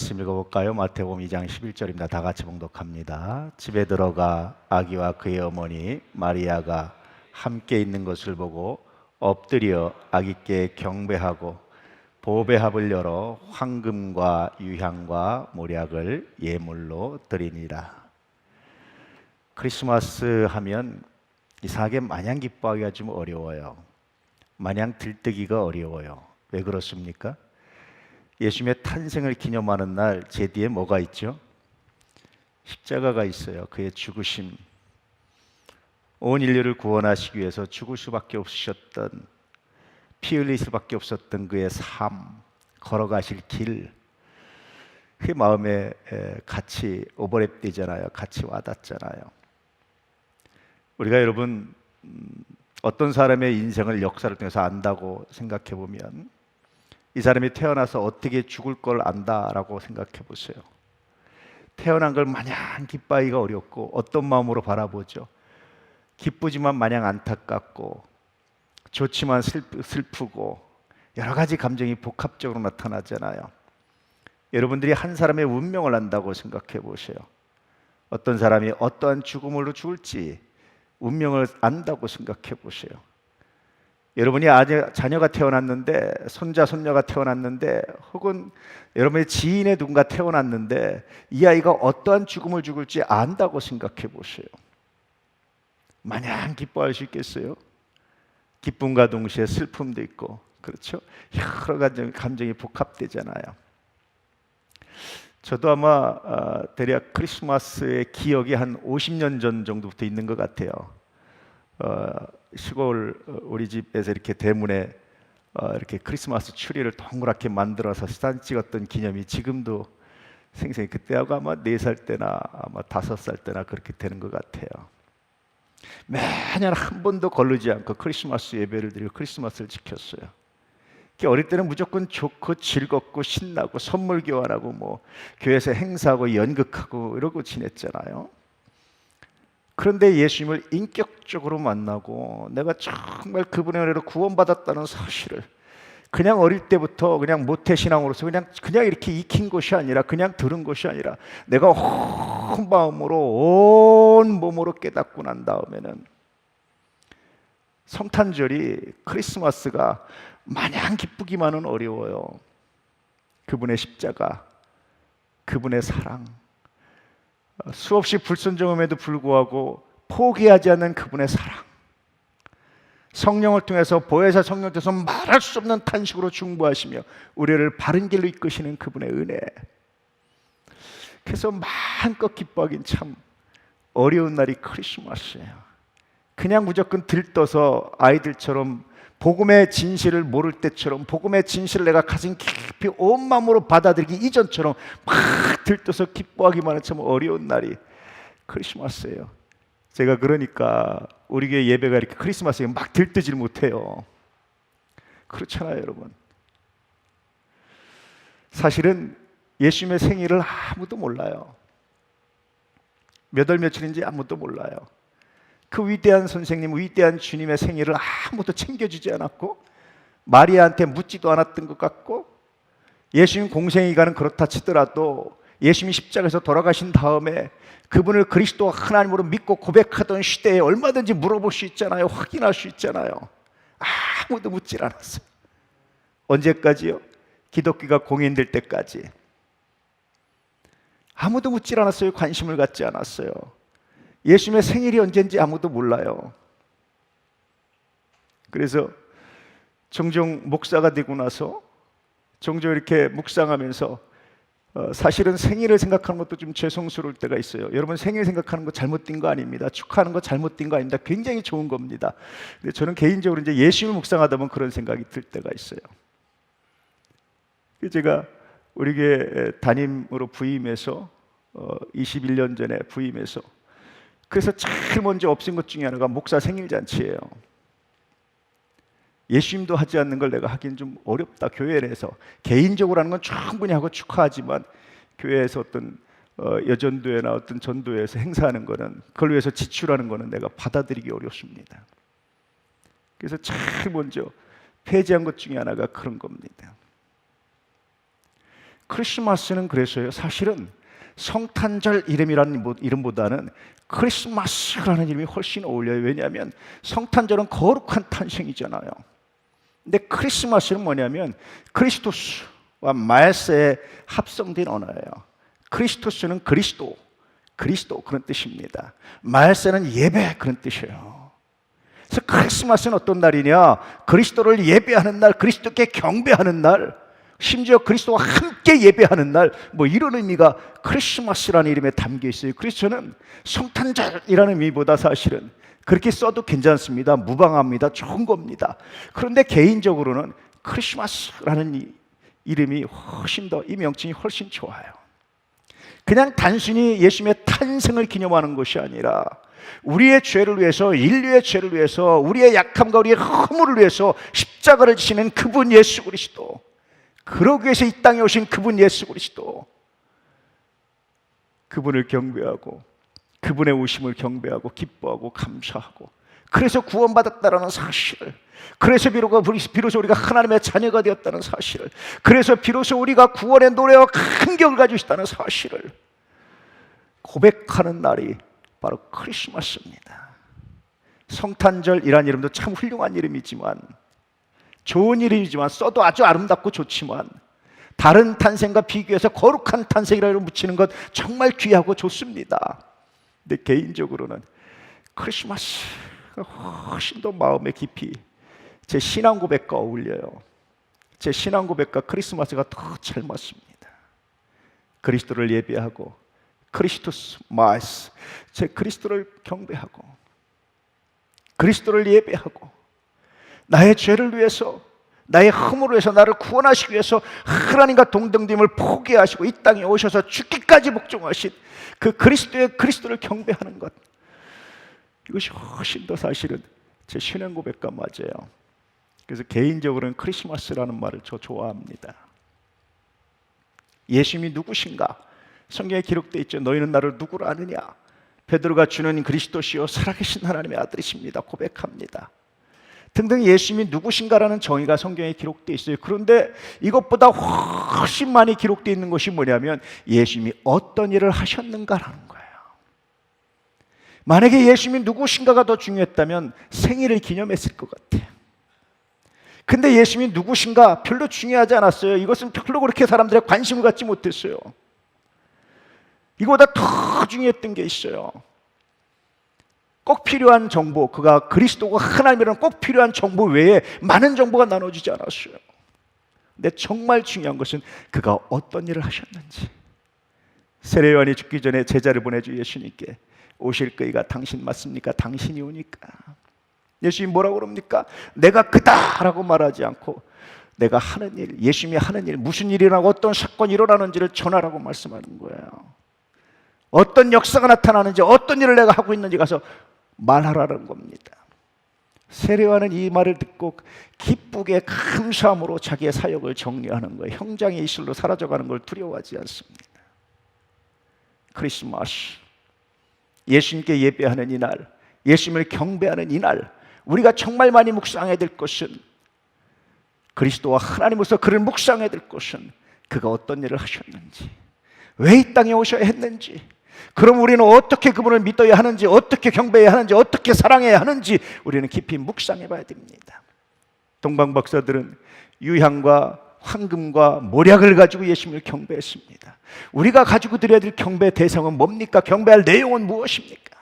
말씀 읽어볼까요? 마태복음 2장 11절입니다. 다 같이 봉독합니다. 집에 들어가 아기와 그의 어머니 마리아가 함께 있는 것을 보고 엎드려 아기께 경배하고 보배합을 열어 황금과 유향과 모략을 예물로 드리니라. 크리스마스 하면 이상하게 마냥 기뻐하기가 좀 어려워요. 마냥 들뜨기가 어려워요. 왜 그렇습니까? 예수님의 탄생을 기념하는 날 제 뒤에 뭐가 있죠? 십자가가 있어요. 그의 죽으심, 온 인류를 구원하시기 위해서 죽을 수밖에 없으셨던, 피 흘릴 수밖에 없었던 그의 삶, 걸어가실 길, 그 마음에 같이 오버랩되잖아요. 같이 와닿잖아요. 우리가 여러분 어떤 사람의 인생을 역사를 통해서 안다고 생각해 보면 이 사람이 태어나서 어떻게 죽을 걸 안다라고 생각해 보세요. 태어난 걸 마냥 기뻐하기가 어렵고 어떤 마음으로 바라보죠? 기쁘지만 마냥 안타깝고 좋지만 슬프고 여러 가지 감정이 복합적으로 나타나잖아요. 여러분들이 한 사람의 운명을 안다고 생각해 보세요. 어떤 사람이 어떠한 죽음으로 죽을지 운명을 안다고 생각해 보세요. 여러분이 자녀가 태어났는데, 손자, 손녀가 태어났는데, 혹은 여러분의 지인의 누군가 태어났는데 이 아이가 어떠한 죽음을 죽을지 안다고 생각해 보세요. 마냥 기뻐할 수 있겠어요? 기쁨과 동시에 슬픔도 있고, 그렇죠? 여러 가지 감정이 복합되잖아요. 저도 아마 대략 크리스마스의 기억이 한 50년 전 정도부터 있는 것 같아요. 시골 우리 집에서 이렇게 대문에 이렇게 크리스마스 추리를 동그랗게 만들어서 사진 찍었던 기념이 지금도 생생히, 그때하고 아마 4살 때나 아마 5살 때나 그렇게 되는 것 같아요. 매년 한 번도 거르지 않고 크리스마스 예배를 드리고 크리스마스를 지켰어요. 어릴 때는 무조건 좋고 즐겁고 신나고 선물 교환하고 뭐 교회에서 행사하고 연극하고 이러고 지냈잖아요. 그런데 예수님을 인격적으로 만나고 내가 정말 그분의 은혜로 구원받았다는 사실을 그냥 어릴 때부터 그냥 모태신앙으로서 그냥 이렇게 익힌 것이 아니라, 그냥 들은 것이 아니라 내가 온 마음으로 온 몸으로 깨닫고 난 다음에는 성탄절이, 크리스마스가 마냥 기쁘기만은 어려워요. 그분의 십자가, 그분의 사랑, 수없이 불순종함에도 불구하고 포기하지 않는 그분의 사랑, 성령을 통해서, 보혜사 성령을 통해서 말할 수 없는 탄식으로 중보하시며 우리를 바른 길로 이끄시는 그분의 은혜. 그래서 마음껏 기뻐하긴 참 어려운 날이 크리스마스예요. 그냥 무조건 들떠서 아이들처럼 복음의 진실을 모를 때처럼, 복음의 진실을 내가 가슴 깊이 온 마음으로 받아들이기 이전처럼 막 들떠서 기뻐하기만 하면 참 어려운 날이 크리스마스예요. 제가 그러니까 우리 교회 예배가 이렇게 크리스마스에 막 들뜨질 못해요. 그렇잖아요, 여러분. 사실은 예수님의 생일을 아무도 몰라요. 몇 월 며칠인지 아무도 몰라요. 그 위대한 선생님, 위대한 주님의 생일을 아무도 챙겨주지 않았고 마리아한테 묻지도 않았던 것 같고, 예수님 공생애기간은 그렇다 치더라도 예수님이 십자가에서 돌아가신 다음에 그분을 그리스도 하나님으로 믿고 고백하던 시대에 얼마든지 물어볼 수 있잖아요. 확인할 수 있잖아요. 아무도 묻질 않았어요. 언제까지요? 기독교가 공인될 때까지 아무도 묻질 않았어요. 관심을 갖지 않았어요. 예수님의 생일이 언제인지 아무도 몰라요. 그래서 종종 목사가 되고 나서 종종 이렇게 묵상하면서 사실은 생일을 생각하는 것도 좀 죄송스러울 때가 있어요. 여러분, 생일 생각하는 거 잘못된 거 아닙니다. 축하하는 거 잘못된 거 아닙니다. 굉장히 좋은 겁니다. 근데 저는 개인적으로 이제 예수님을 묵상하다 보면 그런 생각이 들 때가 있어요. 제가 우리 교회 담임으로 부임해서 21년 전에 부임해서, 그래서 제일 먼저 없앤 것 중에 하나가 목사 생일 잔치예요. 예수님도 하지 않는 걸 내가 하긴 좀 어렵다. 교회 내에서 개인적으로 하는 건 충분히 하고 축하하지만 교회에서 어떤 여전도회나 어떤 전도회에서 행사하는 거는, 그걸 위해서 지출하는 거는 내가 받아들이기 어렵습니다. 그래서 제일 먼저 폐지한 것 중에 하나가 그런 겁니다. 크리스마스는 그래서요, 사실은 성탄절 이름이라는 이름보다는 크리스마스라는 이름이 훨씬 어울려요. 왜냐하면 성탄절은 거룩한 탄생이잖아요. 근데 크리스마스는 뭐냐면 크리스토스와 말세의 합성된 언어예요. 크리스토스는 그리스도 그런 뜻입니다. 말세는 예배, 그런 뜻이에요. 그래서 크리스마스는 어떤 날이냐? 그리스도를 예배하는 날, 그리스도께 경배하는 날, 심지어 그리스도와 함께 예배하는 날, 뭐 이런 의미가 크리스마스라는 이름에 담겨 있어요. 그래서 저는 성탄절이라는 의미보다 사실은 그렇게 써도 괜찮습니다. 무방합니다. 좋은 겁니다. 그런데 개인적으로는 크리스마스라는 이름이 훨씬 더, 이 명칭이 훨씬 좋아요. 그냥 단순히 예수님의 탄생을 기념하는 것이 아니라 우리의 죄를 위해서, 인류의 죄를 위해서, 우리의 약함과 우리의 허물을 위해서 십자가를 지시는 그분 예수 그리스도, 그러기 위해서 이 땅에 오신 그분 예수 그리스도, 그분을 경배하고 그분의 오심을 경배하고 기뻐하고 감사하고, 그래서 구원받았다라는 사실을, 그래서 비로소 우리가 하나님의 자녀가 되었다는 사실을, 그래서 비로소 우리가 구원의 노래와 감격을 가지고 있다는 사실을 고백하는 날이 바로 크리스마스입니다. 성탄절이라는 이름도 참 훌륭한 이름이지만, 좋은 이름이지만, 써도 아주 아름답고 좋지만, 다른 탄생과 비교해서 거룩한 탄생이라고 붙이는 것 정말 귀하고 좋습니다. 근데 개인적으로는 크리스마스가 훨씬 더 마음에 깊이 제 신앙 고백과 어울려요. 제 신앙 고백과 크리스마스가 더 잘 맞습니다. 그리스도를 예배하고, 크리스토스 마스, 제 그리스도를 경배하고, 그리스도를 예배하고, 나의 죄를 위해서, 나의 허물을 위해서, 나를 구원하시기 위해서 하나님과 동등됨을 포기하시고 이 땅에 오셔서 죽기까지 복종하신 그 그리스도를 경배하는 것, 이것이 훨씬 더 사실은 제 신앙 고백과 맞아요. 그래서 개인적으로는 크리스마스라는 말을 저 좋아합니다. 예수님이 누구신가? 성경에 기록되어 있죠. 너희는 나를 누구로 아느냐? 베드로가 주는 그리스도시요 살아계신 하나님의 아들이십니다 고백합니다. 등등 예수님이 누구신가라는 정의가 성경에 기록되어 있어요. 그런데 이것보다 훨씬 많이 기록되어 있는 것이 뭐냐면 예수님이 어떤 일을 하셨는가라는 거예요. 만약에 예수님이 누구신가가 더 중요했다면 생일을 기념했을 것 같아요. 근데 예수님이 누구신가 별로 중요하지 않았어요. 이것은 별로 그렇게 사람들의 관심을 갖지 못했어요. 이거보다 더 중요했던 게 있어요. 꼭 필요한 정보, 그가 그리스도가 하나님이라는 꼭 필요한 정보 외에 많은 정보가 나눠지지 않았어요. 근데 정말 중요한 것은 그가 어떤 일을 하셨는지. 세례요한이 죽기 전에 제자를 보내주 예수님께 오실 그이가 당신 맞습니까? 당신이 오니까. 예수님이 뭐라고 그럽니까? 내가 그다라고 말하지 않고 내가 하는 일, 예수님이 하는 일, 무슨 일이 일어나고 어떤 사건이 일어나는지를 전하라고 말씀하는 거예요. 어떤 역사가 나타나는지, 어떤 일을 내가 하고 있는지 가서 말하라는 겁니다. 세례요한은 이 말을 듣고 기쁘게 감사함으로 자기의 사역을 정리하는 거예요. 형장의 이슬로 사라져가는 걸 두려워하지 않습니다. 크리스마스, 예수님께 예배하는 이날, 예수님을 경배하는 이날, 우리가 정말 많이 묵상해야 될 것은, 그리스도와 하나님으로서 그를 묵상해야 될 것은 그가 어떤 일을 하셨는지, 왜 이 땅에 오셔야 했는지, 그럼 우리는 어떻게 그분을 믿어야 하는지, 어떻게 경배해야 하는지, 어떻게 사랑해야 하는지 우리는 깊이 묵상해 봐야 됩니다. 동방 박사들은 유향과 황금과 몰약을 가지고 예수님을 경배했습니다. 우리가 가지고 드려야 될 경배 대상은 뭡니까? 경배할 내용은 무엇입니까?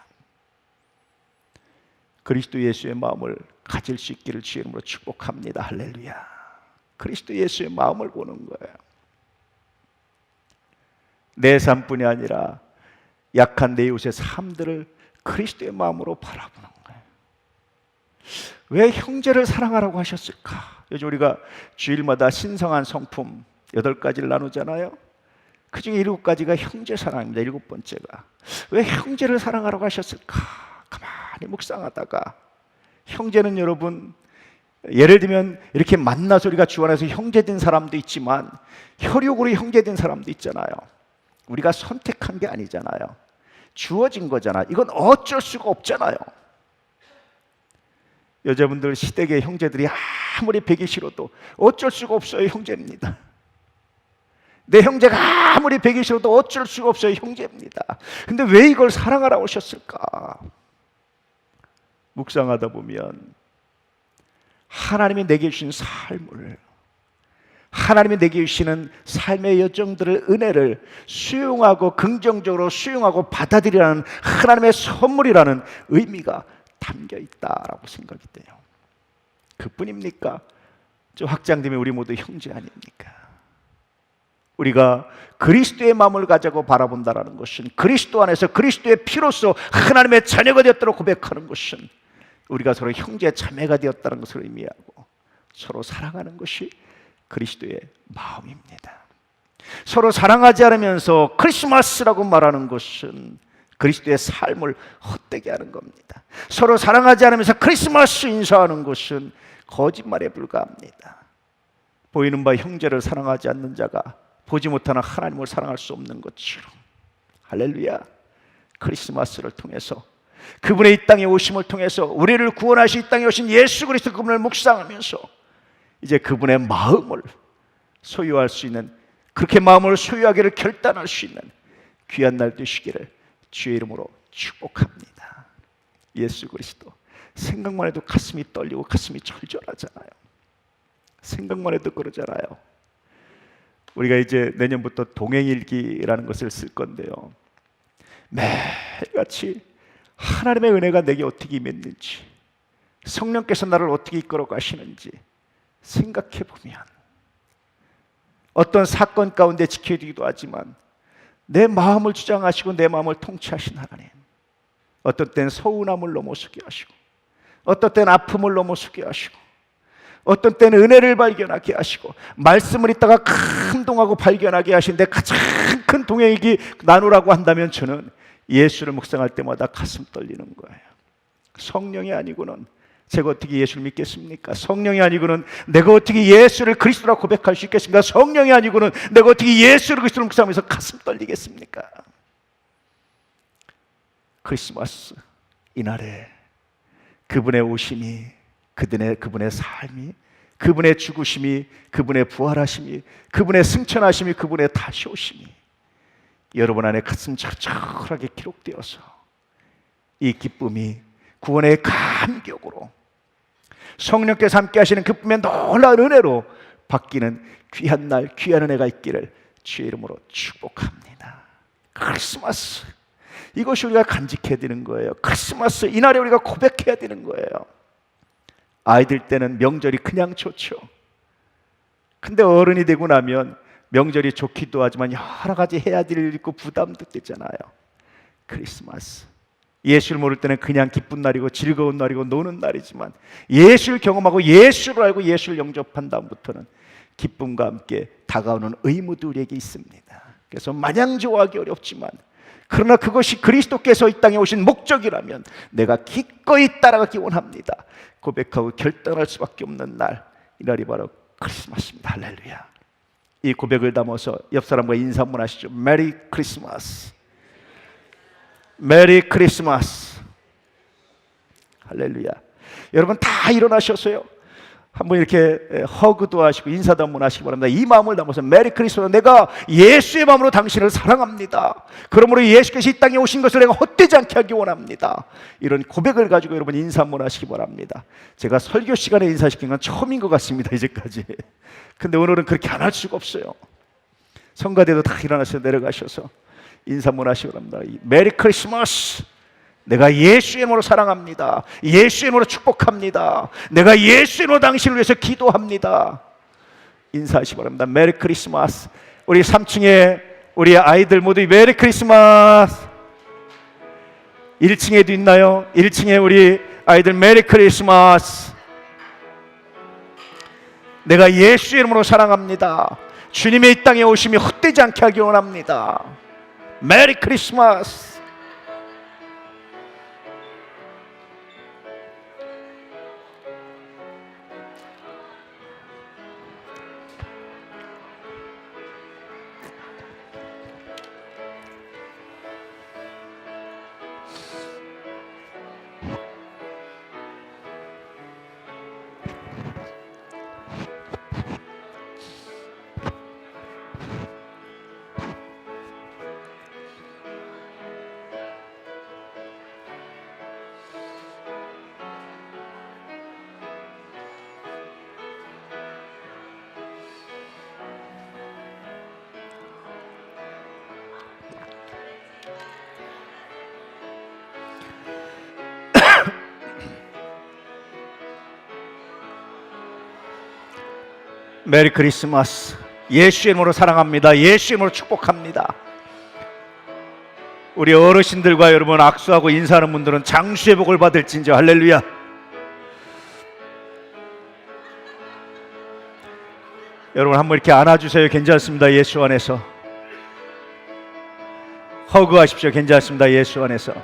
그리스도 예수의 마음을 가질 수 있기를 주의 이름으로 축복합니다. 할렐루야. 그리스도 예수의 마음을 보는 거예요. 내 삶뿐이 아니라 약한 내 이웃의 삶들을 그리스도의 마음으로 바라보는 거예요. 왜 형제를 사랑하라고 하셨을까? 요즘 우리가 주일마다 신성한 성품 8가지를 나누잖아요. 그 중에 7가지가 형제 사랑입니다. 7번째가 왜 형제를 사랑하라고 하셨을까? 가만히 묵상하다가, 형제는 여러분, 예를 들면 이렇게 만나서 우리가 주 안에서 형제된 사람도 있지만 혈육으로 형제된 사람도 있잖아요. 우리가 선택한 게 아니잖아요. 주어진 거잖아. 이건 어쩔 수가 없잖아요. 여자분들 시댁의 형제들이 아무리 배기 싫어도 어쩔 수가 없어요. 형제입니다. 내 형제가 아무리 배기 싫어도 어쩔 수가 없어요. 형제입니다. 근데 왜 이걸 사랑하라고 하셨을까? 묵상하다 보면 하나님이 내게 주신 삶을, 하나님이 내게 주시는 삶의 여정들을, 은혜를 수용하고 긍정적으로 수용하고 받아들이라는 하나님의 선물이라는 의미가 담겨 있다라고 생각이 돼요. 그뿐입니까? 좀 확장되면 우리 모두 형제 아닙니까? 우리가 그리스도의 마음을 가지고 바라본다라는 것은, 그리스도 안에서 그리스도의 피로써 하나님의 자녀가 되었다고 고백하는 것은 우리가 서로 형제 자매가 되었다는 것을 의미하고 서로 사랑하는 것이 그리스도의 마음입니다. 서로 사랑하지 않으면서 크리스마스라고 말하는 것은 그리스도의 삶을 헛되게 하는 겁니다. 서로 사랑하지 않으면서 크리스마스 인사하는 것은 거짓말에 불과합니다. 보이는 바 형제를 사랑하지 않는 자가 보지 못하는 하나님을 사랑할 수 없는 것처럼, 할렐루야, 크리스마스를 통해서 그분의 이 땅에 오심을 통해서 우리를 구원하시 이 땅에 오신 예수 그리스도 그분을 묵상하면서 이제 그분의 마음을 소유할 수 있는, 그렇게 마음을 소유하기를 결단할 수 있는 귀한 날 되시기를 주의 이름으로 축복합니다. 예수 그리스도, 생각만 해도 가슴이 떨리고 가슴이 절절하잖아요. 생각만 해도 그러잖아요. 우리가 이제 내년부터 동행일기라는 것을 쓸 건데요, 매일같이 하나님의 은혜가 내게 어떻게 임했는지, 성령께서 나를 어떻게 이끌어 가시는지 생각해 보면, 어떤 사건 가운데 지켜지기도 하지만 내 마음을 주장하시고 내 마음을 통치하신 하나님, 어떤 때는 서운함을 넘어서게 하시고, 어떤 때는 아픔을 넘어서게 하시고, 어떤 때는 은혜를 발견하게 하시고, 말씀을 읽다가 감동하고 발견하게 하시는데 가장 큰 동행이기 나누라고 한다면 저는 예수를 묵상할 때마다 가슴 떨리는 거예요. 성령이 아니고는 제가 어떻게 예수를 믿겠습니까? 성령이 아니고는 내가 어떻게 예수를 그리스도라고 고백할 수 있겠습니까? 성령이 아니고는 내가 어떻게 예수를 그리스도로 묵상하면서 가슴 떨리겠습니까? 크리스마스 이날에 그분의 오심이, 그분의 삶이, 그분의 죽으심이, 그분의 부활하심이, 그분의 승천하심이, 그분의 다시 오심이 여러분 안에 가슴 철철하게 기록되어서 이 기쁨이 구원의 감격으로, 성령께서 함께 하시는 기쁨의 놀라운 은혜로 바뀌는 귀한 날, 귀한 은혜가 있기를 주의 이름으로 축복합니다. 크리스마스, 이것이 우리가 간직해야 되는 거예요. 크리스마스 이날에 우리가 고백해야 되는 거예요. 아이들 때는 명절이 그냥 좋죠. 근데 어른이 되고 나면 명절이 좋기도 하지만 여러 가지 해야 될 일 있고 부담도 되잖아요. 크리스마스, 예수를 모를 때는 그냥 기쁜 날이고 즐거운 날이고 노는 날이지만 예수를 경험하고 예수를 알고 예수를 영접한 다음부터는 기쁨과 함께 다가오는 의무도 우리에게 있습니다. 그래서 마냥 좋아하기 어렵지만, 그러나 그것이 그리스도께서 이 땅에 오신 목적이라면 내가 기꺼이 따라가기 원합니다. 고백하고 결단할 수밖에 없는 날, 이날이 바로 크리스마스입니다. 할렐루야. 이 고백을 담아서 옆 사람과 인사 한번 하시죠. 메리 크리스마스. 메리 크리스마스. 할렐루야. 여러분 다 일어나셔서요, 한번 이렇게 허그도 하시고 인사도 한번 하시기 바랍니다. 이 마음을 담아서 메리 크리스마스, 내가 예수의 마음으로 당신을 사랑합니다. 그러므로 예수께서 이 땅에 오신 것을 내가 헛되지 않게 하기 원합니다. 이런 고백을 가지고 여러분 인사 한번 하시기 바랍니다. 제가 설교 시간에 인사시킨 건 처음인 것 같습니다, 이제까지. 근데 오늘은 그렇게 안 할 수가 없어요. 성가대도 다 일어나서 내려가셔서 인사 한번 하시기 바랍니다. 메리 크리스마스. 내가 예수의 이름으로 사랑합니다. 예수의 이름으로 축복합니다. 내가 예수의 이름으로 당신을 위해서 기도합니다. 인사하시기 바랍니다. 메리 크리스마스. 우리 3층에 우리 아이들 모두 메리 크리스마스. 1층에도 있나요? 1층에 우리 아이들 메리 크리스마스. 내가 예수의 이름으로 사랑합니다. 주님의 이 땅에 오심이 헛되지 않게 하기 원합니다. 메리 크리스마스. 메리 크리스마스. 예수의 이름으로 사랑합니다. 예수의 이름으로 축복합니다. 우리 어르신들과 여러분 악수하고 인사하는 분들은 장수의 복을 받을진저. 할렐루야. 여러분 한번 이렇게 안아주세요. 괜찮습니다. 예수 안에서 허그하십시오. 괜찮습니다. 예수 안에서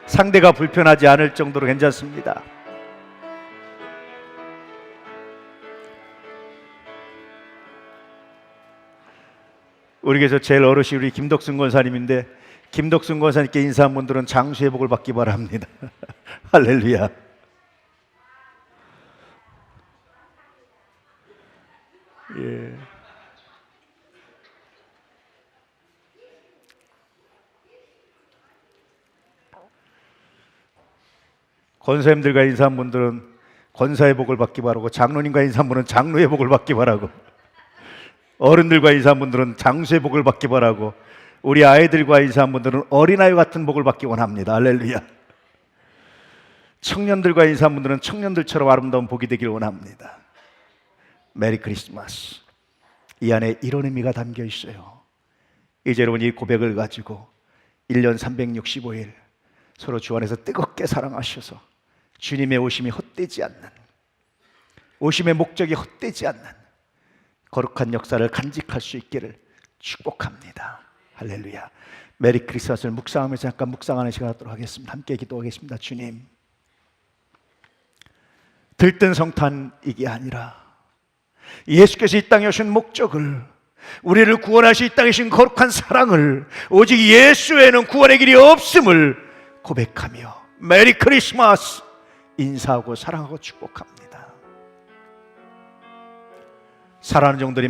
상대가 불편하지 않을 정도로 괜찮습니다. 우리 교회에서 제일 어르신 우리 김덕순 권사님인데, 김덕순 권사님께 인사한 분들은 장수의 복을 받기 바랍니다. 할렐루야. 예. 권사님들과 인사한 분들은 권사의 복을 받기 바라고, 장로님과 인사한 분은 장로의 복을 받기 바라고, 어른들과 인사한 분들은 장수의 복을 받기 바라고, 우리 아이들과 인사한 분들은 어린아이 같은 복을 받기 원합니다. 할렐루야. 청년들과 인사한 분들은 청년들처럼 아름다운 복이 되길 원합니다. 메리 크리스마스. 이 안에 이런 의미가 담겨 있어요. 이제 여러분 이 고백을 가지고 1년 365일 서로 주 안에서 뜨겁게 사랑하셔서 주님의 오심이 헛되지 않는, 오심의 목적이 헛되지 않는 거룩한 역사를 간직할 수 있기를 축복합니다. 할렐루야. 메리 크리스마스를 묵상하면서 잠깐 묵상하는 시간 갖도록 하겠습니다. 함께 기도하겠습니다. 주님, 들뜬 성탄 이게 아니라 예수께서 이 땅에 오신 목적을, 우리를 구원하시 이 땅에 오신 거룩한 사랑을, 오직 예수 외에는 구원의 길이 없음을 고백하며 메리 크리스마스 인사하고 사랑하고 축복합니다. 사랑하는 종들이